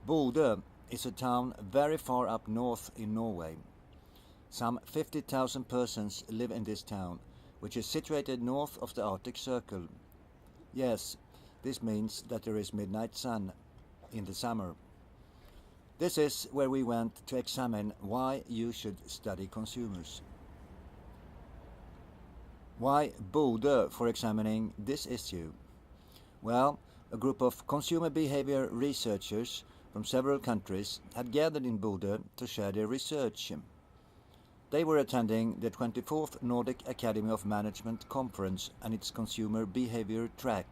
Bodö is a town very far up north in Norway. Some 50,000 persons live in this town, which is situated north of the Arctic Circle. Yes, this means that there is midnight sun in the summer. This is where we went to examine why you should study consumers. Why Bodö for examining this issue? Well, a group of consumer behavior researchers from several countries had gathered in Bodö to share their research. They were attending the 24th Nordic Academy of Management conference and its consumer behavior track,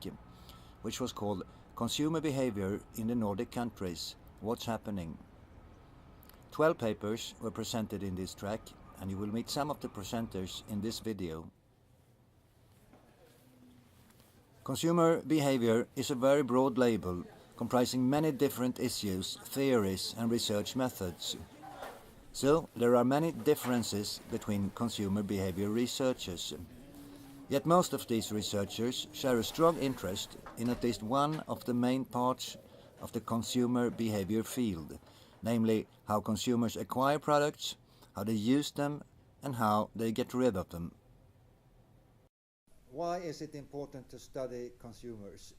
which was called Consumer Behavior in the Nordic Countries, What's Happening. 12 papers were presented in this track, and you will meet some of the presenters in this video. Consumer behavior is a very broad label, comprising many different issues, theories and research methods. So, there are many differences between consumer behavior researchers. Yet most of these researchers share a strong interest in at least one of the main parts of the consumer behavior field, namely how consumers acquire products, how they use them, and how they get rid of them. Why is it important to study consumers?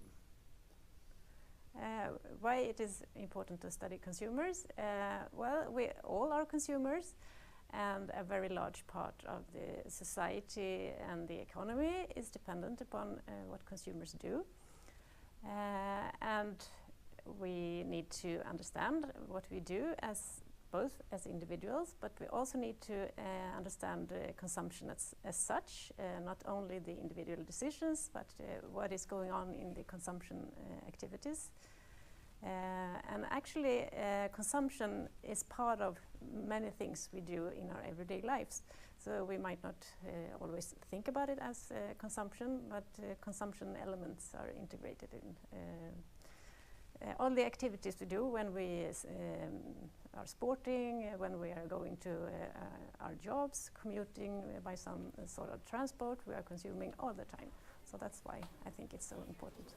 Why it is important to study consumers? Well, we all are consumers, and a very large part of the society and the economy is dependent upon what consumers do. And we need to understand what we do both as individuals, but we also need to understand consumption as such, not only the individual decisions, but what is going on in the consumption activities. And actually, consumption is part of many things we do in our everyday lives. So we might not always think about it as consumption, but consumption elements are integrated in all the activities we do when we are sporting, when we are going to our jobs, commuting by some sort of transport, we are consuming all the time. So that's why I think it's so important.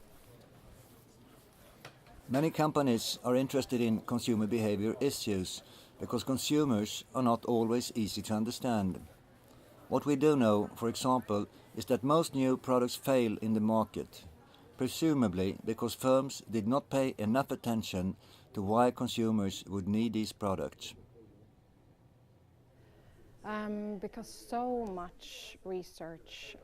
Many companies are interested in consumer behavior issues because consumers are not always easy to understand. What we do know, for example, is that most new products fail in the market, presumably because firms did not pay enough attention to why consumers would need these products. Because so much research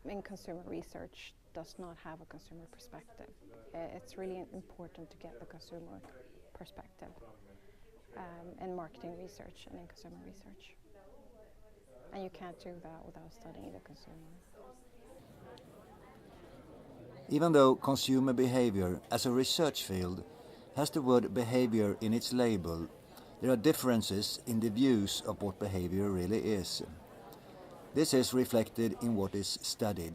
in consumer research does not have a consumer perspective. It's really important to get the consumer perspective in marketing research and in consumer research. And you can't do that without studying the consumer. Even though consumer behavior as a research field has the word behavior in its label, there are differences in the views of what behavior really is. This is reflected in what is studied.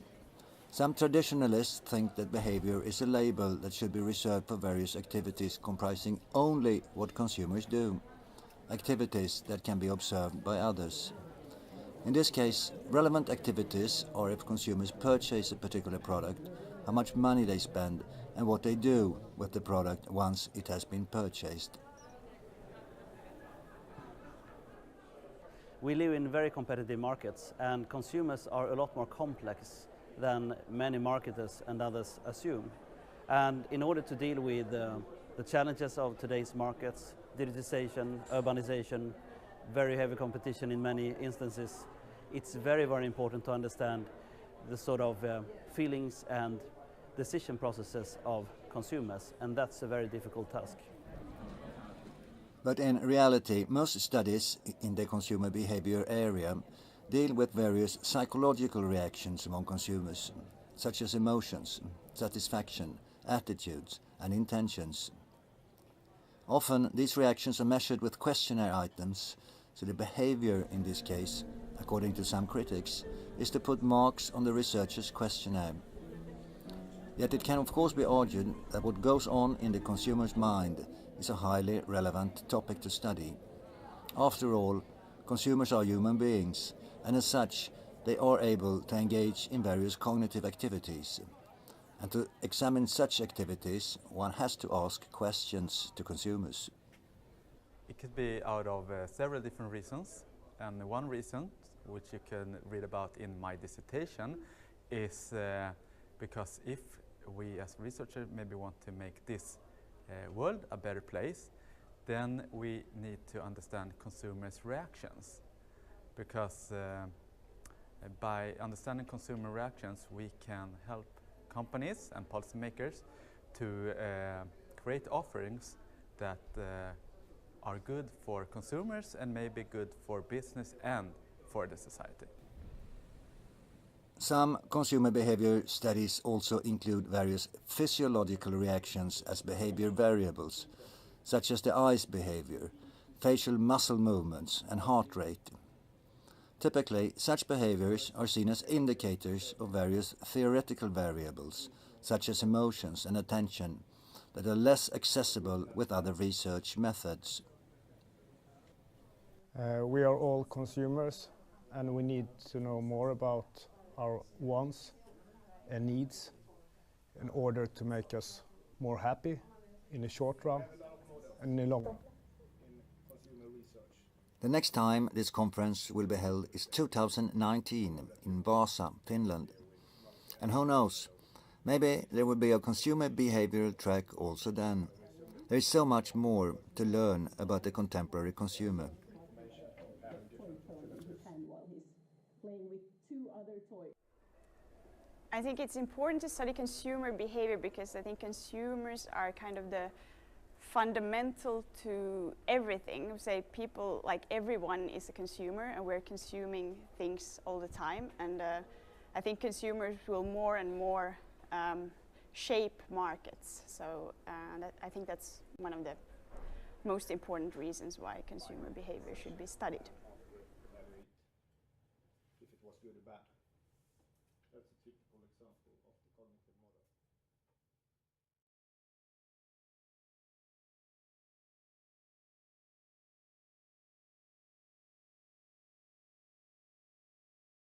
Some traditionalists think that behavior is a label that should be reserved for various activities comprising only what consumers do, activities that can be observed by others. In this case, relevant activities are if consumers purchase a particular product, how much money they spend, and what they do with the product once it has been purchased. We live in very competitive markets, and consumers are a lot more complex than many marketers and others assume. And in order to deal with the challenges of today's markets, digitization, urbanization, very heavy competition in many instances, it's very, very important to understand the sort of feelings and decision processes of consumers, and that's a very difficult task. But in reality, most studies in the consumer behavior area deal with various psychological reactions among consumers, such as emotions, satisfaction, attitudes, and intentions. Often these reactions are measured with questionnaire items, so the behavior in this case, according to some critics, is to put marks on the researcher's questionnaire. Yet it can of course be argued that what goes on in the consumer's mind is a highly relevant topic to study. After all, consumers are human beings, and as such, they are able to engage in various cognitive activities. And to examine such activities, one has to ask questions to consumers. It could be out of several different reasons, and one reason, which you can read about in my dissertation, is because if we as researchers maybe want to make this world a better place, then we need to understand consumers' reactions. Because by understanding consumer reactions, we can help companies and policymakers to create offerings that are good for consumers and maybe good for business and for the society. Some consumer behavior studies also include various physiological reactions as behavior variables, such as the eyes behavior, facial muscle movements and heart rate. Typically, such behaviors are seen as indicators of various theoretical variables, such as emotions and attention, that are less accessible with other research methods. We are all consumers, and we need to know more about our wants and needs in order to make us more happy in the short run and in the long run. The next time this conference will be held is 2019 in Vaasa, Finland. And who knows, maybe there will be a consumer behavioral track also then. There is so much more to learn about the contemporary consumer. I think it's important to study consumer behavior because I think consumers are kind of the fundamental to everything. Say people, like everyone is a consumer and we're consuming things all the time, and I think consumers will more and more shape markets. So I think that's one of the most important reasons why consumer behavior should be studied. If it was good or bad. That's a typical example of the cognitive